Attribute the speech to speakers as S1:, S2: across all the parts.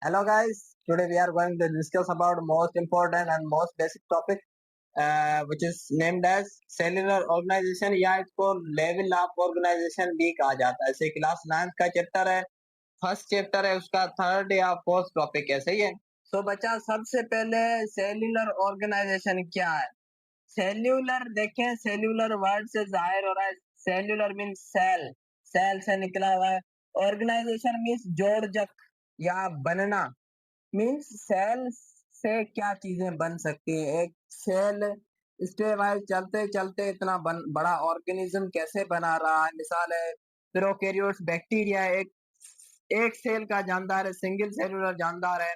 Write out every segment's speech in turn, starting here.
S1: Hello guys, today we are going to discuss about most important and most basic topic which is named as cellular organization या इसको level of organization भी कहा जाता है। ऐसे class 9th का chapter है, फर्स्ट चैप्टर है, उसका थर्ड या फोर्थ टॉपिक है, सही है। सो बच्चा सबसे पहले सेल्यूलर ऑर्गेनाइजेशन क्या है। सेल्यूलर देखें, सेल्यूलर वर्ड से जाहिर हो रहा है, सेल्यूलर मीन्स सेल, सेल से निकला हुआ है। ऑर्गेनाइजेशन मीन्स जोड़जक या बनना, मीन्स सेल से क्या चीजें बन सकती है। एक सेल स्टेप वाइज चलते चलते इतना बड़ा ऑर्गेनिज्म कैसे बना रहा है। मिसाल है प्रोकैरियोट्स, बैक्टीरिया एक सेल का जानदार है, सिंगल सेलुलर जानदार है,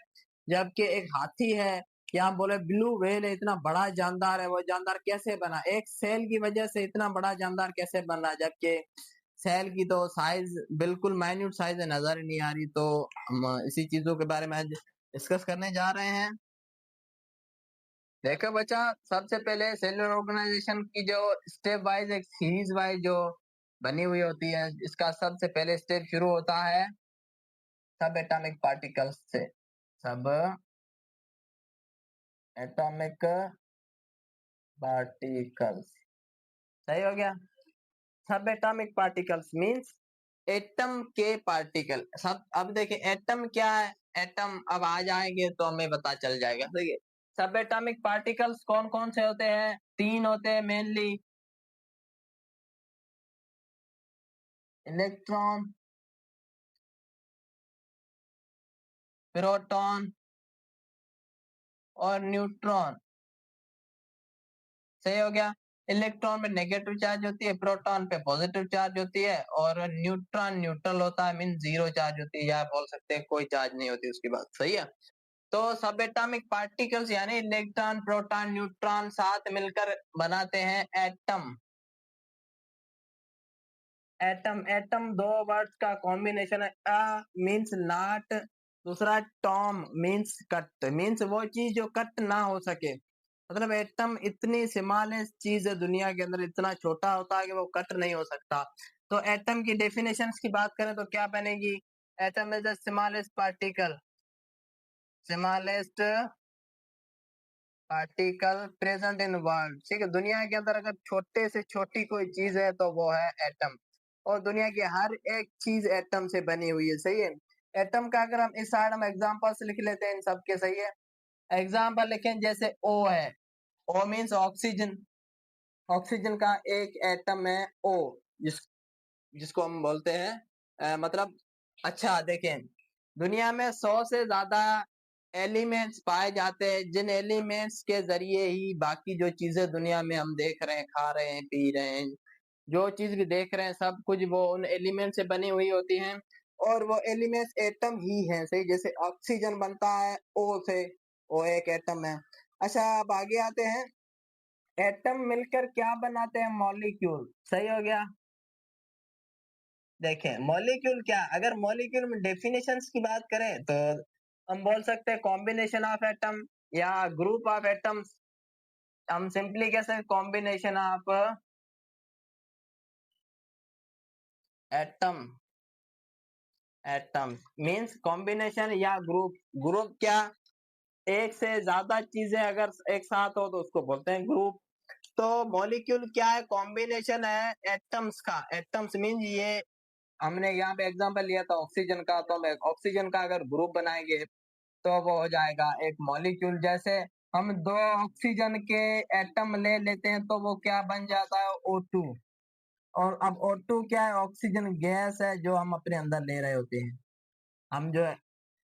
S1: जबकि एक हाथी है या बोले ब्लू व्हेल है, इतना बड़ा जानदार है। वो जानदार कैसे बना, एक सेल की वजह से इतना बड़ा जानदार कैसे बना, जबकि सेल की तो साइज बिल्कुल माइन्यूट साइज है, नजर ही नहीं आ रही। तो हम इसी चीजों के बारे में आज डिस्कस करने जा रहे हैं। देखो बच्चा, सबसे पहले सेलुलर ऑर्गेनाइजेशन की जो स्टेप वाइज एक सीरीज वाइज जो बनी हुई होती है, इसका सबसे पहले स्टेप शुरू होता है सब एटॉमिक पार्टिकल्स से। सब एटॉमिक पार्टिकल्स, सही हो गया। सब एटॉमिक पार्टिकल्स मींस एटम के पार्टिकल सब। अब देखिए एटम क्या है, एटम अब आ जाएंगे तो हमें पता चल जाएगा। देखिए सब एटॉमिक पार्टिकल्स कौन कौन से होते हैं, 3 होते हैं मेनली। इलेक्ट्रॉन, प्रोटॉन और न्यूट्रॉन, सही हो गया। इलेक्ट्रॉन में नेगेटिव चार्ज होती है, प्रोटॉन पे पॉजिटिव चार्ज होती है, और न्यूट्रॉन न्यूट्रल होता है, मीन जीरो चार्ज होती है, या बोल सकते हैं कोई चार्ज नहीं होती उसकी बात, सही है। तो सब एटॉमिक पार्टिकल्स यानी इलेक्ट्रॉन प्रोटॉन न्यूट्रॉन साथ मिलकर बनाते हैं एटम। एटम, एटम दो वर्ड्स का कॉम्बिनेशन है। अ मीन्स नॉट, दूसरा टॉम मीन्स कट, मीन्स वो चीज जो कट ना हो सके। मतलब एटम इतनी स्मॉलेस्ट चीज है दुनिया के अंदर, इतना छोटा होता है कि वो कट नहीं हो सकता। तो एटम की डेफिनेशंस की बात करें तो क्या बनेगी, atom is the smallest particle, smallest particle present in world. ठीक है, दुनिया के अंदर अगर छोटे से छोटी कोई चीज है तो वो है एटम, और दुनिया की हर एक चीज एटम से बनी हुई है, सही है। एटम का अगर हम इस साइड हम एग्जांपल्स लिख लेते हैं इन सब के, सही है। एग्जांपल लिखें, जैसे ओ है, ओ मीन्स ऑक्सीजन, ऑक्सीजन का एक एटम है ओ, जिसको हम बोलते हैं मतलब। अच्छा देखें, दुनिया में 100 से ज्यादा एलिमेंट्स पाए जाते हैं, जिन एलिमेंट्स के जरिए ही बाकी जो चीजें दुनिया में हम देख रहे हैं, खा रहे हैं, पी रहे हैं, जो चीज भी देख रहे हैं, सब कुछ वो उन एलिमेंट से बनी हुई होती हैं, और वो एलिमेंट्स एटम ही हैं, सही। जैसे ऑक्सीजन बनता है ओ से, वो एक एटम है। अच्छा अब आगे आते हैं, एटम मिलकर क्या बनाते हैं, मॉलिक्यूल, सही हो गया। देखें मॉलिक्यूल क्या, अगर मॉलिक्यूल में डेफिनेशंस की बात करें तो हम बोल सकते हैं कॉम्बिनेशन ऑफ एटम या ग्रुप ऑफ एटम्स। हम सिंपली कह सकते हैं combination of atom, atom means combination या ग्रुप। ग्रुप क्या, एक से ज्यादा चीजें अगर एक साथ हो तो उसको बोलते हैं ग्रुप। तो मॉलिक्यूल क्या है, कॉम्बिनेशन है एटम्स का। एटम्स मींस ये हमने यहाँ पे एग्जांपल लिया था ऑक्सीजन का, तो हम ऑक्सीजन का अगर ग्रुप बनाएंगे तो वो हो जाएगा एक मॉलिक्यूल। जैसे हम 2 ऑक्सीजन के एटम ले लेते हैं तो वो क्या बन जाता है, O2। और अब O2 क्या है, ऑक्सीजन गैस है जो हम अपने अंदर ले रहे होते हैं, हम जो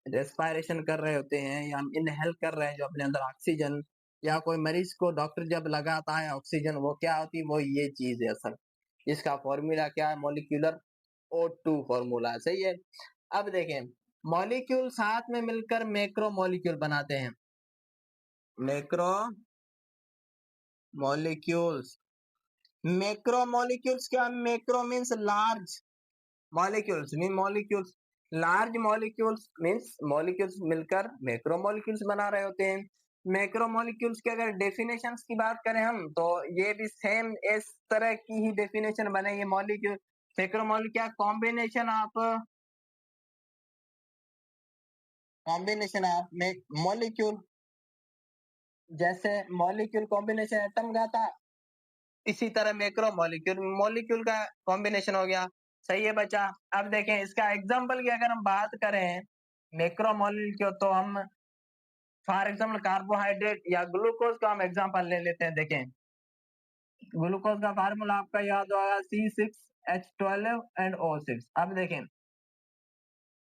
S1: रेस्पिरेशन कर रहे होते हैं या हम इनहेल कर रहे हैं जो अपने अंदर ऑक्सीजन, या कोई मरीज को डॉक्टर जब लगाता है ऑक्सीजन, वो क्या होती है, वो ये चीज है असल। इसका फॉर्मूला क्या है, मॉलिक्यूलर O2 फॉर्मूला, सही है। अब देखें, मॉलिक्यूल साथ में मिलकर मैक्रो मॉलिक्यूल बनाते हैं, मैक्रो मॉलिक्यूल्स। मैक्रो मॉलिक्यूल्स क्या, macro means large, molecules mean molecules, large molecules means molecules मिलकर मैक्रो मॉलिक्यूल्स बना रहे होते हैं। मैक्रो मॉलिक्यूल्स की अगर डेफिनेशंस की बात करें हम, तो ये भी सेम इस तरह की ही डेफिनेशन बनेगी। मॉलिक्यूल, मैक्रो मॉलिक्यूल क्या, combination of combination of molecule, जैसे मॉलिक्यूल कॉम्बिनेशन एटम का था, इसी तरह मैक्रो मॉलिक्यूल मॉलिक्यूल का कॉम्बिनेशन हो गया। सही है बच्चा। अब देखें इसका एग्जांपल की अगर हम बात करें मैक्रो मॉलिक्यूल, तो हम फॉर एग्जांपल कार्बोहाइड्रेट या ग्लूकोज का हम एग्जांपल ले लेते हैं। देखें ग्लूकोज का फार्मूला आपका याद होगा C6H12 एंड O6। अब देखें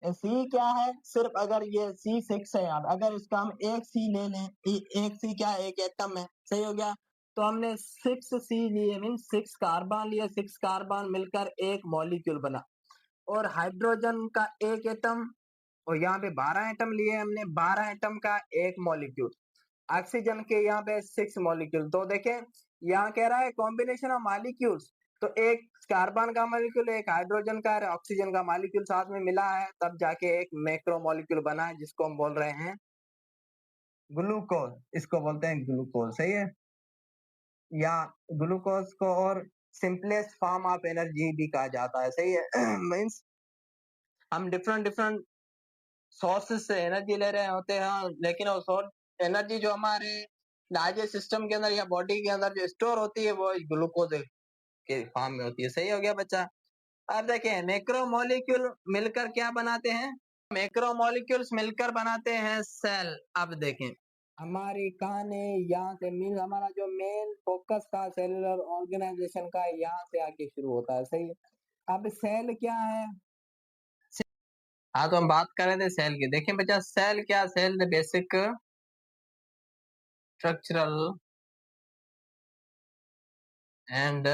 S1: सी क्या है, सिर्फ अगर ये C6 है यार, अगर इसका हम एक सी ले लें, एक सी क्या है, एक एटम है, सही हो गया। तो हमने 6C लिए, मीन 6 कार्बन लिए, 6 कार्बन मिलकर एक मॉलिक्यूल बना। और हाइड्रोजन का एक एटम, और यहाँ पे 12 एटम लिए हमने, 12 एटम का एक मॉलिक्यूल। ऑक्सीजन के यहाँ पे 6 मॉलिक्यूल। तो देखें यहाँ कह रहा है कॉम्बिनेशन ऑफ मॉलिक्यूल्स, तो एक कार्बन का मॉलिक्यूल, एक हाइड्रोजन का, ऑक्सीजन का मॉलिक्यूल साथ में मिला है, तब जाके एक मैक्रो मॉलिक्यूल बना है, जिसको हम बोल रहे हैं ग्लूकोज। इसको बोलते हैं ग्लूकोज, सही है। या ग्लूकोज को और सिंपलेस्ट फॉर्म ऑफ एनर्जी भी कहा जाता है, सही है। मीन्स हम डिफरेंट डिफरेंट सोर्सेस से एनर्जी ले रहे होते हैं, लेकिन वो सोर्स एनर्जी जो हमारे डाइजेस्ट सिस्टम के अंदर या बॉडी के अंदर जो स्टोर होती है, वो ग्लूकोज के फॉर्म में होती है। सही हो गया बच्चा। अब देखें मैक्रो मॉलिक्यूल मिलकर क्या बनाते हैं, मैक्रो मॉलिक्यूल्स मिलकर बनाते हैं सेल। अब देखें हमारी कहानी यहाँ से, मीन हमारा जो मेन फोकस था सेलुलर ऑर्गेनाइजेशन का, यहाँ से आके शुरू होता है, सही है। अब सेल क्या है, हाँ तो हम बात कर रहे थे सेल की। देखें बच्चा सेल क्या, cell the basic structural and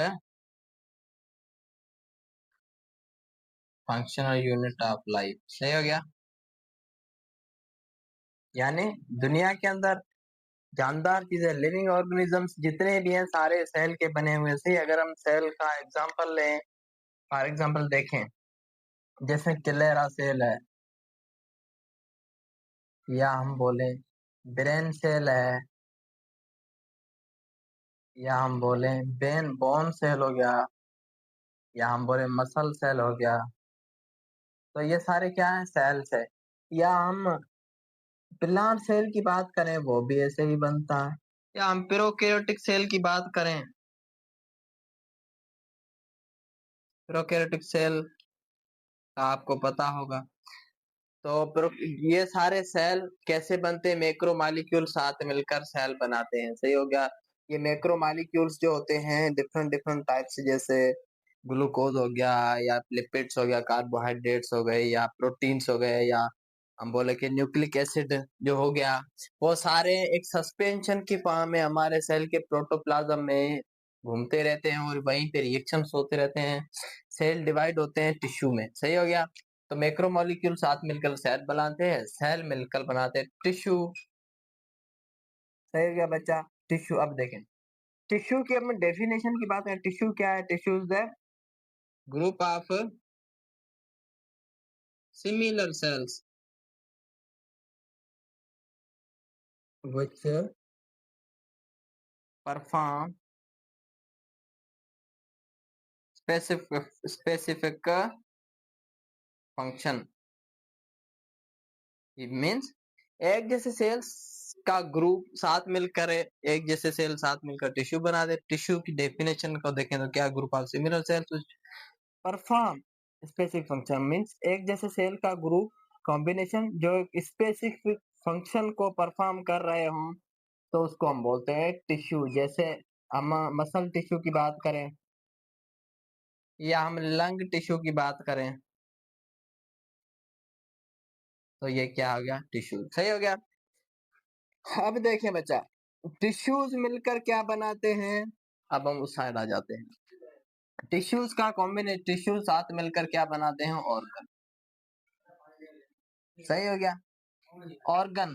S1: functional unit of life. सही हो गया। यानी दुनिया के अंदर जानदार चीजें, लिविंग ऑर्गेनिजम्स जितने भी हैं, सारे सेल के बने हुए। सही, अगर हम सेल का एग्जांपल लें, फॉर एग्जांपल देखें, जैसे क्लेरा सेल है, या हम बोले ब्रेन सेल है, या हम बोले बोन सेल हो गया, या हम बोले मसल सेल हो गया। तो ये सारे क्या है, सेल्स है। या हम प्लांट सेल की बात करें, वो भी ऐसे ही बनता है। या हम प्रोकैरियोटिक सेल की बात करें, प्रोकैरियोटिक सेल आपको पता होगा। तो ये सारे सेल कैसे बनते हैं, मैक्रो मॉलिक्यूल साथ मिलकर सेल बनाते हैं। सही हो गया। ये मैक्रो मॉलिक्यूल्स जो होते हैं डिफरेंट डिफरेंट टाइप्स, जैसे ग्लूकोज हो गया, या लिपिड्स हो गया, कार्बोहाइड्रेट्स हो गए, या प्रोटीन्स हो गए, या हम बोले कि न्यूक्लिक एसिड जो हो गया, वो सारे एक सस्पेंशन की फॉर्म में हमारे सेल के प्रोटोप्लाज्म में घूमते रहते हैं, और वहीं पे रिएक्शंस होते रहते हैं। सेल डिवाइड होते हैं टिश्यू में। सही हो गया। तो मैक्रो मॉलिक्यूल साथ मिलकर सेल बनाते हैं, सेल मिलकर बनाते हैं टिश्यू। सही हो गया बच्चा। टिश्यू, अब देखें टिश्यू की हम डेफिनेशन की बात करें, टिश्यू क्या है, tissue is the group of similar sales which perform specific function। it means एक जैसे सेल्स का ग्रुप साथ मिलकर, एक जैसे सेल साथ मिलकर टिश्यू बना दे। टिश्यू की डेफिनेशन को देखें तो क्या, group of similar cells perform specific function. Means एक जैसे सेल का ग्रुप कॉम्बिनेशन जो स्पेसिफिक फंक्शन को परफॉर्म कर रहे हों, तो उसको हम बोलते हैं टिश्यू। जैसे हम मसल टिश्यू की बात करें, या हम लंग टिश्यू की बात करें, तो ये क्या हो गया, टिश्यू। सही हो गया। अब देखें बच्चा टिश्यूज मिलकर क्या बनाते हैं। अब हम उस साइड आ जाते हैं। टिश्यूज का कॉम्बिनेशन, टिश्यू साथ मिलकर क्या बनाते हैं, ऑर्गन। सही हो गया। ऑर्गन,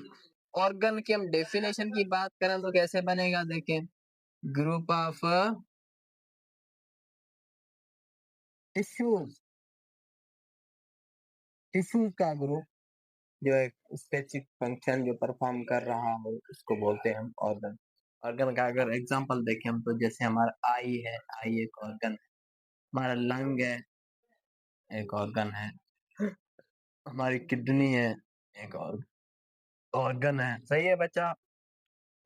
S1: ऑर्गन की हम डेफिनेशन की बात करें तो कैसे बनेगा, देखें ग्रुप ऑफ टिश्यूज, टिश्यूज का ग्रुप जो एक स्पेसिफिक फंक्शन जो परफॉर्म कर रहा हो, उसको बोलते हैं हम ऑर्गन। ऑर्गन का अगर एग्जांपल देखें हम, तो जैसे हमारा आई है, आई एक ऑर्गन है। हमारा लंग है, एक ऑर्गन है। हमारी किडनी है, एक ऑर्गन। ऑर्गन है, सही है बच्चा।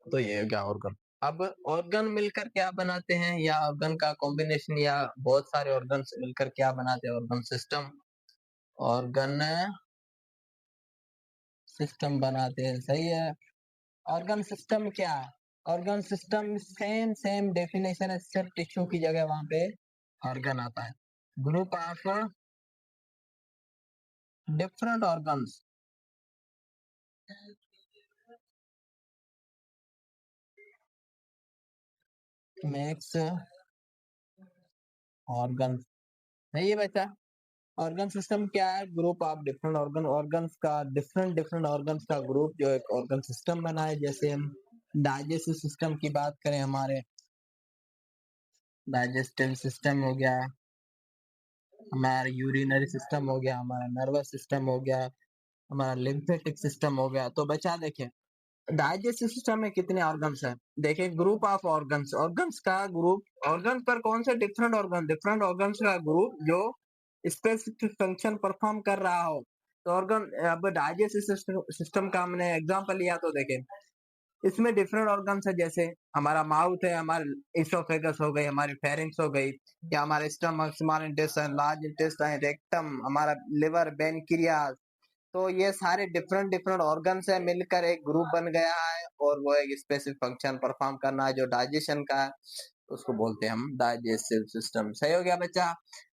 S1: तो ये हो गया ऑर्गन। अब ऑर्गन मिलकर क्या बनाते हैं, या ऑर्गन का कॉम्बिनेशन, या बहुत सारे ऑर्गन मिलकर क्या बनाते हैं, ऑर्गन सिस्टम। ऑर्गन सिस्टम बनाते हैं, सही है। ऑर्गन सिस्टम क्या है? Organ system same same definition है, सिर्फ टिश्यू की जगह वहां पे ऑर्गन आता है। Group of different organs makes organ, सही है बच्चा। ऑर्गन सिस्टम क्या है? Group of different organ, organs का डिफरेंट डिफरेंट ऑर्गन्स का ग्रुप जो एक ऑर्गन सिस्टम बनाए। जैसे हम डाइजेस्टिव सिस्टम की बात करें, हमारे डाइजेस्टिव सिस्टम हो गया, हमारा यूरिनरी सिस्टम हो गया, हमारा नर्वस सिस्टम हो गया, हमारा लिम्फेटिक सिस्टम हो गया। तो बच्चा देखें, डाइजेस्टिव सिस्टम में कितने ऑर्गन्स हैं? देखिए, ग्रुप ऑफ ऑर्गन्स, ऑर्गन्स का ग्रुप, ऑर्गन पर कौन से डिफरेंट ऑर्गन्स का ग्रुप जो स्पेसिफिक फंक्शन परफॉर्म कर रहा हो। तो ऑर्गन, अब डाइजेस्टिव सिस्टम का हमने एग्जांपल लिया, तो देखें इसमें डिफरेंट ऑर्गन्स है। जैसे हमारा माउथ है, हमारे इसोफेगस हो गई, हमारी फेरिंग्स हो गई, या हमारे stomach, small intestine, large intestine, rectum, हमारा लिवर, पेनक्रियास। तो ये सारे डिफरेंट डिफरेंट ऑर्गन्स है, मिलकर एक ग्रुप बन गया है, और वो एक स्पेसिफिक फंक्शन परफॉर्म करना है जो डाइजेशन का है, उसको बोलते हैं हम डाइजेस्टिव सिस्टम। सही हो गया बच्चा।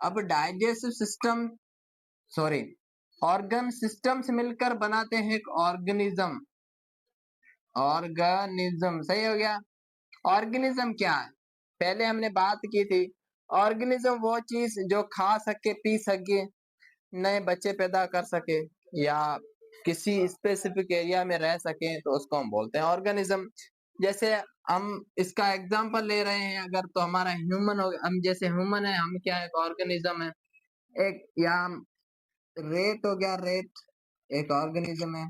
S1: अब digestive system, sorry, organ systems मिलकर बनाते हैं एक ऑर्गेनिज्म। ऑर्गेनिज्म, सही हो गया। ऑर्गेनिज्म क्या है? पहले हमने बात की थी, ऑर्गेनिज्म वो चीज जो खा सके, पी सके, नए बच्चे पैदा कर सके, या किसी स्पेसिफिक एरिया में रह सके, तो उसको हम बोलते हैं ऑर्गेनिज्म। जैसे हम इसका एग्जांपल ले रहे हैं अगर, तो हमारा ह्यूमन हो, हम जैसे ह्यूमन है, हम क्या है, एक ऑर्गेनिज्म है। एक, या रेट हो गया, रेट एक ऑर्गेनिज्म है।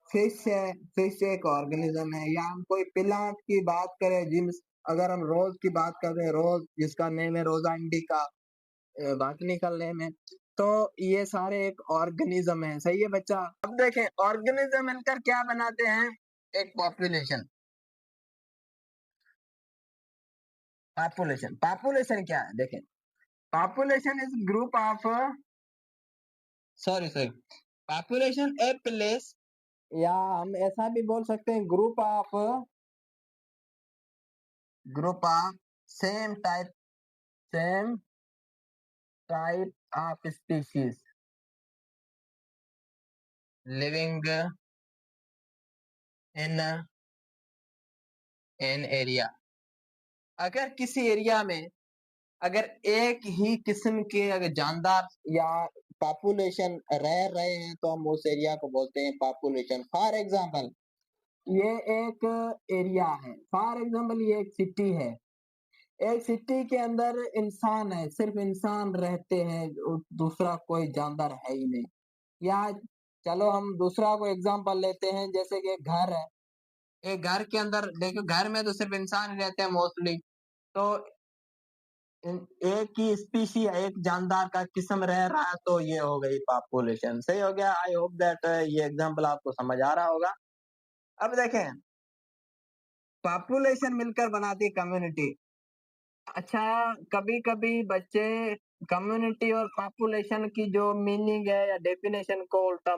S1: फिश है, फिश एक ऑर्गेनिज्म है। या हम कोई प्लांट की बात करें, जिन, अगर हम रोज की बात करें, रोज जिसका नेम है रोजा इंडिका, बॉटनिकल नेम है, तो ये सारे एक ऑर्गेनिज्म है। सही है बच्चा। अब देखें, ऑर्गेनिज्म मिलकर क्या बनाते हैं, एक पॉपुलेशन। पॉपुलेशन, पॉपुलेशन क्या है? देखें, population is group of, sorry sorry, population a place, या हम ऐसा भी बोल सकते हैं, group of same type of species living in an area. अगर किसी एरिया में अगर एक ही किस्म के अगर जानदार या पॉपुलेशन रह रहे हैं, तो हम उस एरिया को बोलते हैं पॉपुलेशन। फॉर एग्जांपल, ये एक एरिया है, फॉर एग्जांपल ये एक सिटी है, एक सिटी के अंदर इंसान है, सिर्फ इंसान रहते हैं, दूसरा कोई जानदार है ही नहीं। या चलो हम दूसरा को एग्जांपल लेते हैं, जैसे कि एक घर है, एक घर के अंदर देखो, घर में तो सिर्फ इंसान ही रहते हैं मोस्टली। तो एक ही स्पीशी, एक जानदार का किस्म रह रहा है, तो ये हो गई पॉपुलेशन। सही हो गया। आई होप दैट ये एग्जांपल आपको समझ आ रहा होगा। अब देखें, पॉपुलेशन मिलकर बनाती कम्युनिटी। अच्छा, कभी कभी बच्चे कम्युनिटी और पॉपुलेशन की जो मीनिंग है या डेफिनेशन को उल्टा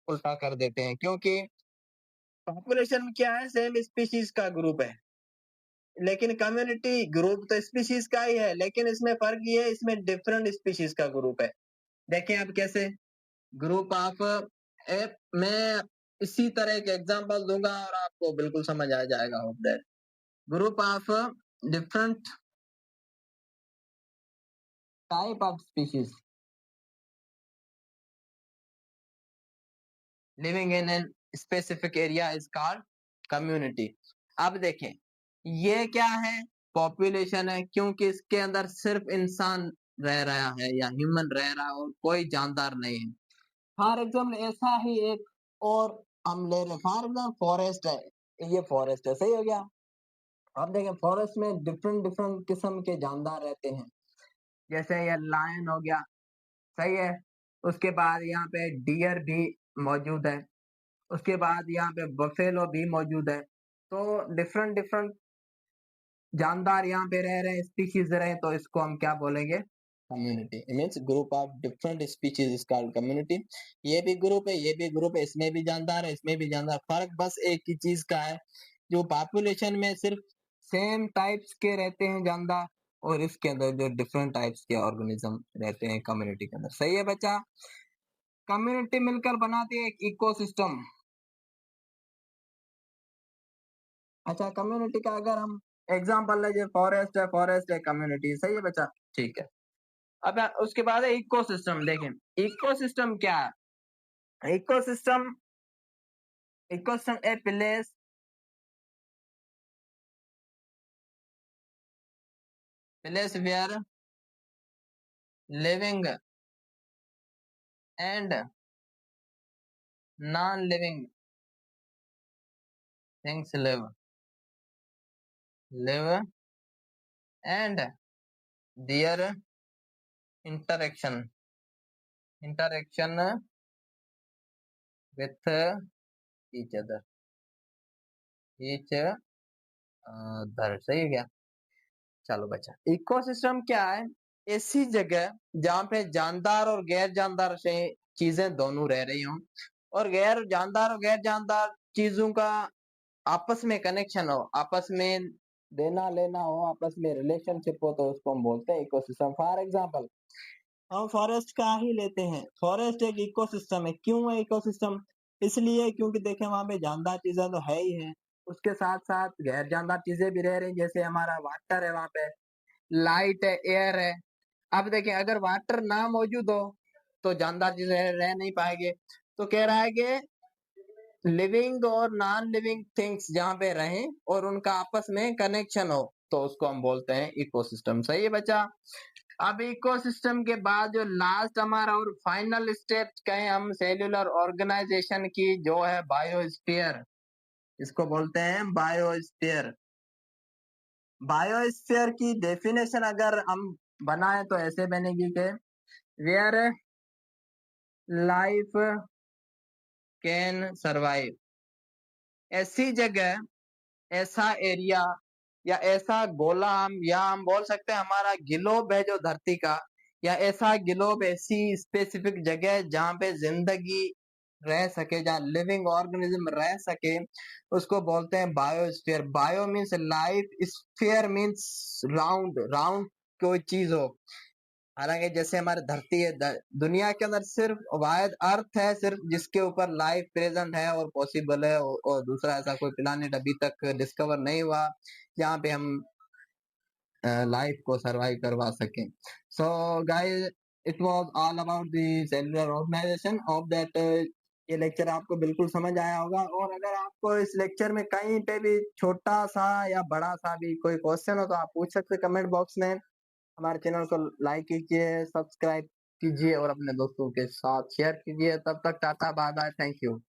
S1: उल्टा कर देते हैं, क्योंकि पॉपुलेशन क्या है, सेम स्पीशीज का ग्रुप है, लेकिन कम्युनिटी ग्रुप तो स्पीशीज का ही है, लेकिन इसमें फर्क ये है, इसमें डिफरेंट स्पीशीज का ग्रुप है। देखें अब कैसे, ग्रुप ऑफ एप, मैं इसी तरह के एग्जांपल दूंगा और आपको बिल्कुल समझ आ जाएगा। Hope that group of different type of species living in an specific area is called community. अब देखें, ये क्या है, पॉपुलेशन है, क्योंकि इसके अंदर सिर्फ इंसान रह रहा है या ह्यूमन रह रहा है, और कोई जानदार नहीं है। फॉर एग्जाम्पल ऐसा ही एक और हम ले रहे हैं, फॉर एग्जाम्पल फॉरेस्ट है, ये फॉरेस्ट है। सही हो गया। आप देखें, फॉरेस्ट में डिफरेंट डिफरेंट किस्म के जानदार रहते हैं, जैसे ये लायन हो गया, सही है। उसके बाद यहाँ पे डियर भी मौजूद है, उसके बाद यहाँ पे बफेलो भी मौजूद है। तो डिफरेंट डिफरेंट जानदार यहाँ पे रह रहे हैं, स्पीशीज रहे हैं, तो इसको हम क्या बोलेंगे? Community. Means group of different species is called community. ये भी ग्रुप है, ये भी ग्रुप है, इसमें भी जानदार है, इसमें भी जानदार। फर्क बस एक ही चीज का है, जो पॉपुलेशन में सिर्फ सेम टाइप्स के रहते हैं जानदार, और इसके अंदर जो डिफरेंट टाइप्स के ऑर्गेनिज्म रहते हैं कम्युनिटी के अंदर। सही है बच्चा? कम्युनिटी मिलकर बनाती है एक इकोसिस्टम। अच्छा, कम्युनिटी का अगर हम एग्जांपल लीजिए, फॉरेस्ट है कम्युनिटी। सही है बच्चा? ठीक है। अब उसके बाद है इकोसिस्टम। देखें इकोसिस्टम क्या है। Ecosystem ecosystem a place where living and non living things live and their interaction with each other each other. सही है क्या? चलो बच्चा, इकोसिस्टम क्या है? ऐसी जगह जहाँ पे जानदार और गैर जानदार से चीजें दोनों रह रही हों, और गैर जानदार चीजों का आपस में कनेक्शन हो, आपस में देना लेना हो, आपस में रिलेशनशिप हो, तो उसको हम बोलते हैं इकोसिस्टम। फॉर एग्जांपल हम फॉरेस्ट का ही लेते हैं। फॉरेस्ट एक इकोसिस्टम है। क्यों है इकोसिस्टम? इसलिए क्योंकि देखें वहां पे जानदार चीजें तो है ही है, उसके साथ साथ गैर जानदार चीजें भी रह रही हैं। जैसे हमारा वाटर है, वहां पे लाइट है, एयर है। अब देखें अगर वाटर ना मौजूद हो तो जानदार चीजें रह नहीं पाएंगे। तो कह रहा है कि लिविंग और नॉन लिविंग थिंग्स जहाँ पे रहें और उनका आपस में कनेक्शन हो, तो उसको हम बोलते हैं इकोसिस्टम। सही है बच्चा? अब इकोसिस्टम के बाद जो लास्ट हमारा और फाइनल स्टेप कहें हम सेल्यूलर ऑर्गेनाइजेशन की, जो है बायोस्फीयर। इसको बोलते हैं बायोस्फीयर। बायोस्फीयर की डेफिनेशन अगर हम बनाए तो ऐसे बनेगी कि वेयर लाइफ कैन सरवाइव। ऐसी जगह, ऐसा एरिया या ऐसा गोला, हम बोल सकते हैं हमारा ग्लोब है जो धरती का, या ऐसा ग्लोब, ऐसी स्पेसिफिक जगह जहाँ पे जिंदगी रह सके, जहाँ लिविंग ऑर्गेनिज्म रह सके, उसको बोलते हैं biosphere. Bio means life, sphere means round, round कोई चीज हो। हालांकि जैसे हमारी धरती है, दुनिया के अंदर सिर्फ वाहिद अर्थ है, सिर्फ जिसके ऊपर लाइफ प्रेजेंट है और पॉसिबल है, और दूसरा ऐसा कोई प्लानिट अभी तक डिस्कवर नहीं हुआ जहाँ पे हम लाइफ को सरवाइव करवा सकें। So guys, it was all about the cellular organisation of that. ये लेक्चर आपको बिल्कुल समझ आया होगा, और अगर आपको इस लेक्चर में कहीं पे भी छोटा सा या बड़ा सा भी कोई क्वेश्चन हो तो आप पूछ सकते कमेंट बॉक्स में। हमारे चैनल को लाइक कीजिए, सब्सक्राइब कीजिए और अपने दोस्तों के साथ शेयर कीजिए। तब तक tata bye bye, thank you.